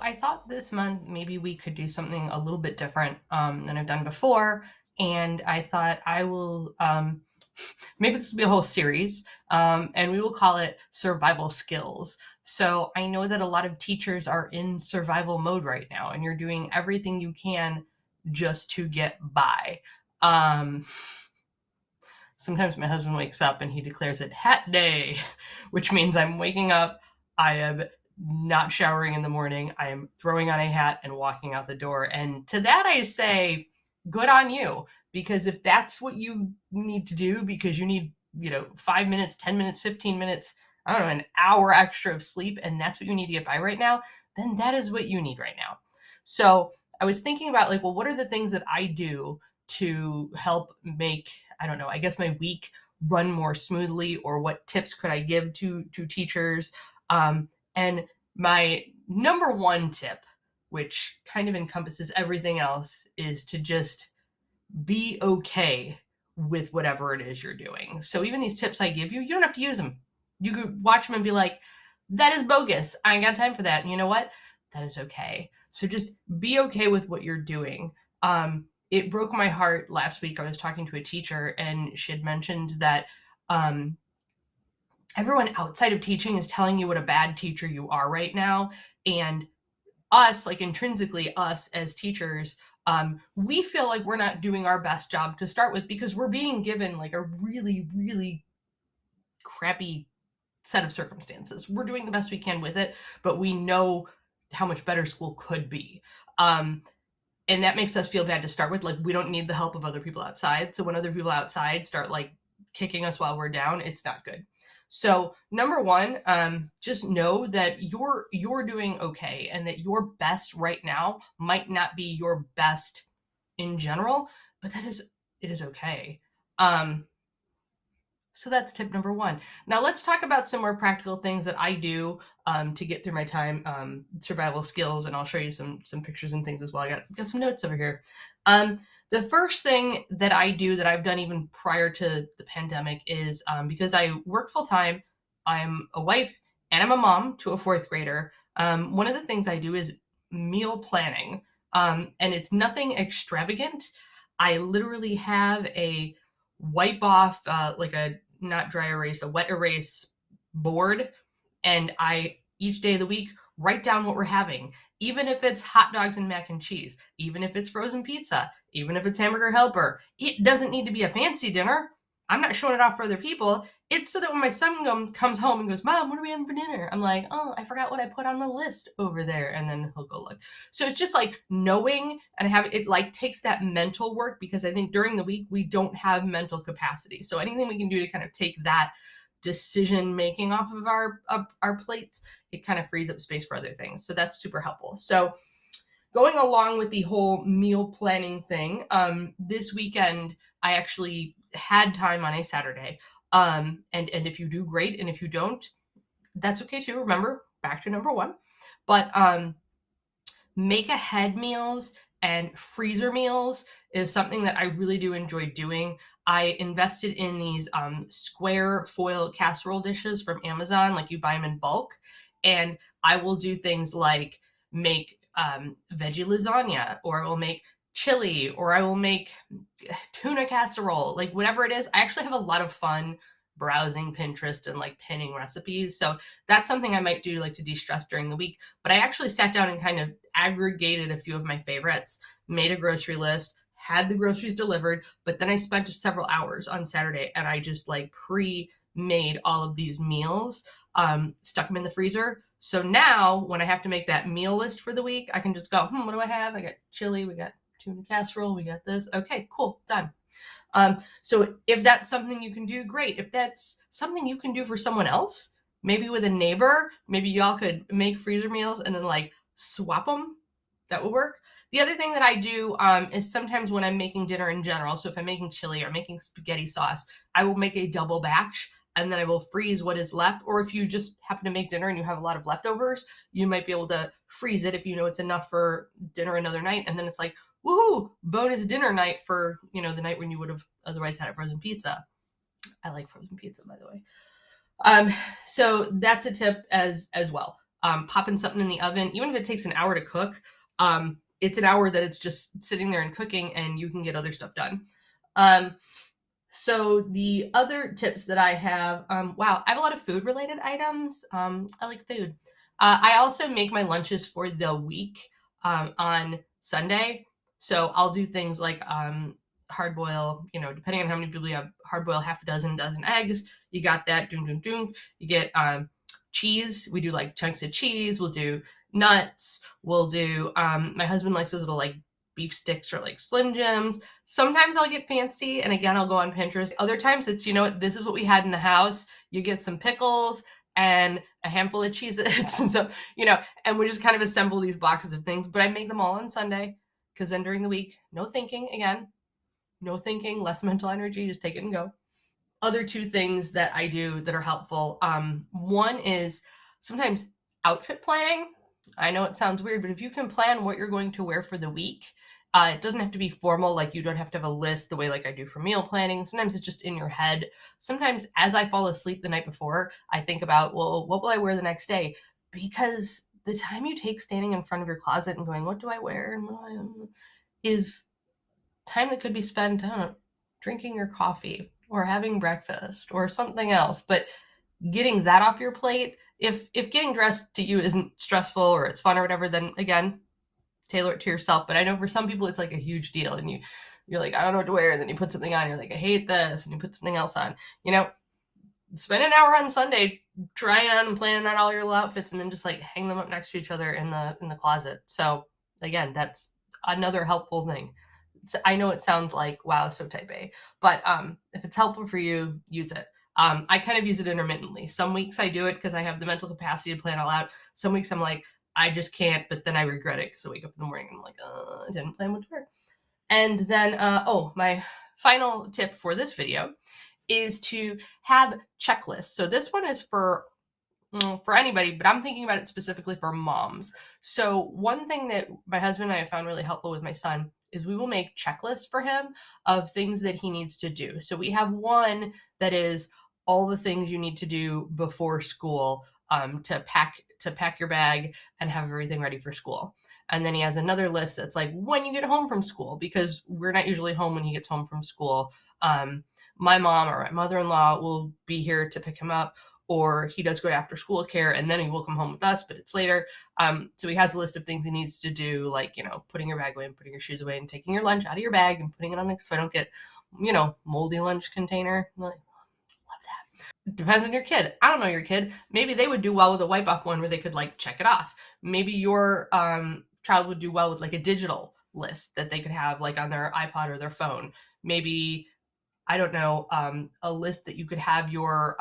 I thought this month maybe we could do something a little bit different than I've done before. And I thought I will, maybe this will be a whole series, and we will call it Survival Skills. So I know that a lot of teachers are in survival mode right now, and you're doing everything you can just to get by. Um, Sometimes my husband wakes up and he declares it hat day, which means I'm waking up, I am not showering in the morning, I am throwing on a hat and walking out the door. And to that I say, good on you. Because if that's what you need to do, because you need, 5 minutes, 10 minutes, 15 minutes, I don't know, an hour extra of sleep, and that's what you need to get by right now, then that is what you need right now. So I was thinking about like, well, what are the things that I do to help make, I don't know, I guess my week run more smoothly, or what tips could I give to teachers? And my number one tip, which kind of encompasses everything else, is to just be okay with whatever it is you're doing. So even these tips I give you, you don't have to use them. You could watch them and be like, that is bogus. I ain't got time for that. And you know what? That is okay. So just be okay with what you're doing. It broke my heart last week. I was talking to a teacher and she had mentioned that everyone outside of teaching is telling you what a bad teacher you are right now. And us, like intrinsically us as teachers, we feel like we're not doing our best job to start with because we're being given like a really, really crappy set of circumstances. We're doing the best we can with it, but we know how much better school could be. And that makes us feel bad to start with. Like, we don't need the help of other people outside. So when other people outside start like kicking us while we're down, it's not good. So number one, just know that you're doing okay, and that your best right now might not be your best in general, but it is okay. So that's tip number one. Now let's talk about some more practical things that I do to get through my time, survival skills, and I'll show you some pictures and things as well. I got some notes over here. The first thing that I do that I've done even prior to the pandemic is because I work full time, I'm a wife, and I'm a mom to a fourth grader. One of the things I do is meal planning, and it's nothing extravagant. I literally have a wipe off, like a not dry erase, a wet erase board, and I each day of the week write down what we're having, even if it's hot dogs and mac and cheese, even if it's frozen pizza, even if it's hamburger helper. It doesn't need to be a fancy dinner. I'm not showing it off for other people. It's so that when my son comes home and goes, Mom, what are we having for dinner? I'm like, oh, I forgot what I put on the list over there. And then he'll go look. So it's just like knowing, and have it like takes that mental work, because I think during the week we don't have mental capacity. So anything we can do to kind of take that decision making off of our plates, it kind of frees up space for other things. So that's super helpful. So going along with the whole meal planning thing, this weekend I actually had time on a Saturday. And if you do, great, and if you don't, that's okay too. Remember, back to number one. But make ahead meals and freezer meals is something that I really do enjoy doing. I invested in these square foil casserole dishes from Amazon. Like, you buy them in bulk, and I will do things like make veggie lasagna, or I will make chili, or I will make tuna casserole, like whatever it is. I actually have a lot of fun browsing Pinterest and like pinning recipes. So that's something I might do like to de-stress during the week. But I actually sat down and kind of aggregated a few of my favorites, made a grocery list, had the groceries delivered, but then I spent several hours on Saturday and I just like pre-made all of these meals, stuck them in the freezer. So now when I have to make that meal list for the week, I can just go, what do I have? I got chili, we got tuna casserole, we got this. Okay, cool, done. So if that's something you can do, great. If that's something you can do for someone else, maybe with a neighbor, maybe y'all could make freezer meals and then like swap them. That would work. The other thing that I do is sometimes when I'm making dinner in general, so if I'm making chili or making spaghetti sauce, I will make a double batch and then I will freeze what is left. Or if you just happen to make dinner and you have a lot of leftovers, you might be able to freeze it if you know it's enough for dinner another night. And then it's like, woohoo, bonus dinner night for, the night when you would have otherwise had a frozen pizza. I like frozen pizza, by the way. So that's a tip as well. popping something in the oven, even if it takes an hour to cook, it's an hour that it's just sitting there and cooking, and you can get other stuff done. So the other tips that I have, wow, I have a lot of food related items. I like food. I also make my lunches for the week on Sunday. So I'll do things like hard boil, depending on how many people you have, hard boil half a dozen eggs. You got that, doom, doom, doom. You get cheese. We do like chunks of cheese. We'll do nuts. We'll do, my husband likes those little like beef sticks or like Slim Jims. Sometimes I'll get fancy, and again, I'll go on Pinterest. Other times it's, this is what we had in the house. You get some pickles and a handful of Cheez-Its and stuff, and we just kind of assemble these boxes of things. But I make them all on Sunday, because then during the week, no thinking, less mental energy, just take it and go. Other two things that I do that are helpful. One is sometimes outfit planning. I know it sounds weird, but if you can plan what you're going to wear for the week, it doesn't have to be formal. Like, you don't have to have a list the way like I do for meal planning. Sometimes it's just in your head. Sometimes as I fall asleep the night before, I think about, well, what will I wear the next day? Because the time you take standing in front of your closet and going, what do I wear? Is time that could be spent, I don't know, drinking your coffee or having breakfast or something else. But getting that off your plate, if getting dressed to you isn't stressful or it's fun or whatever, then again, tailor it to yourself. But I know for some people it's like a huge deal, and you're like, I don't know what to wear, and then you put something on, you're like, I hate this, and you put something else on. Spend an hour on Sunday trying on and planning on all your little outfits, and then just like hang them up next to each other in the closet. So again, that's another helpful thing. I know it sounds like, wow, so type A, but if it's helpful for you, use it. I kind of use it intermittently. Some weeks I do it because I have the mental capacity to plan all out. Some weeks I'm like, I just can't, but then I regret it because I wake up in the morning and I'm like, I didn't plan what to wear. And then, my final tip for this video is to have checklists. So this one is for anybody, but I'm thinking about it specifically for moms. So one thing that my husband and I have found really helpful with my son is we will make checklists for him of things that he needs to do. So we have one that is all the things you need to do before school to pack your bag and have everything ready for school. And then he has another list that's like when you get home from school, because we're not usually home when he gets home from school. My mom or my mother-in-law will be here to pick him up, or he does go to after school care and then he will come home with us, but it's later. So he has a list of things he needs to do, like, putting your bag away and putting your shoes away and taking your lunch out of your bag and putting it on so I don't get, moldy lunch container. I'm like, love that. Depends on your kid. I don't know your kid. Maybe they would do well with a wipe off one where they could like check it off. Maybe your child would do well with like a digital list that they could have like on their iPod or their phone. Maybe, I don't know, a list that you could have your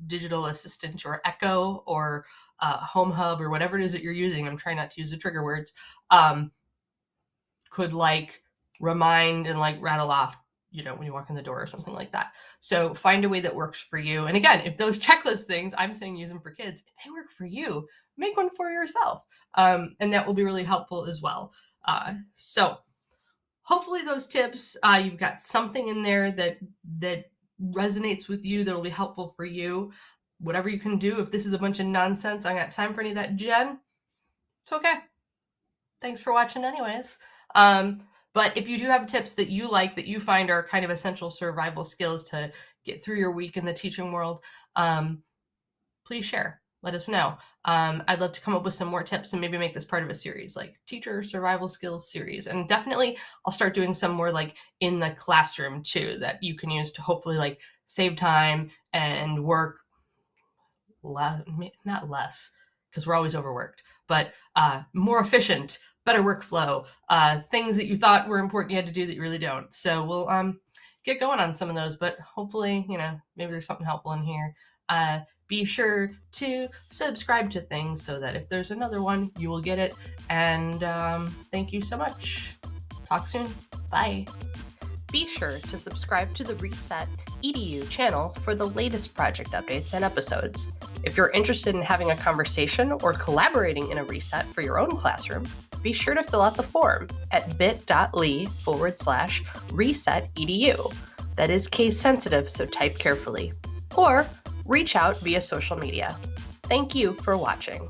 digital assistant or Echo or Home Hub or whatever it is that you're using. I'm trying not to use the trigger words. Could like remind and like rattle off, when you walk in the door or something like that. So find a way that works for you. And again, if those checklist things, I'm saying use them for kids, if they work for you, make one for yourself. And that will be really helpful as well. So hopefully those tips, you've got something in there that resonates with you, that'll be helpful for you. Whatever you can do. If this is a bunch of nonsense, I got time for any of that, Jen, it's okay. Thanks for watching anyways. But if you do have tips that you like, that you find are kind of essential survival skills to get through your week in the teaching world, please share. Let us know. I'd love to come up with some more tips and maybe make this part of a series, like teacher survival skills series. And definitely I'll start doing some more like in the classroom too, that you can use to hopefully like save time and work not less, because we're always overworked, but more efficient, better workflow, things that you thought were important you had to do that you really don't. So we'll get going on some of those, but hopefully, maybe there's something helpful in here. Be sure to subscribe to things so that if there's another one, you will get it. And thank you so much. Talk soon. Bye. Be sure to subscribe to the Reset EDU channel for the latest project updates and episodes. If you're interested in having a conversation or collaborating in a reset for your own classroom, be sure to fill out the form at bit.ly/ResetEDU. That is case sensitive, so type carefully. Or reach out via social media. Thank you for watching.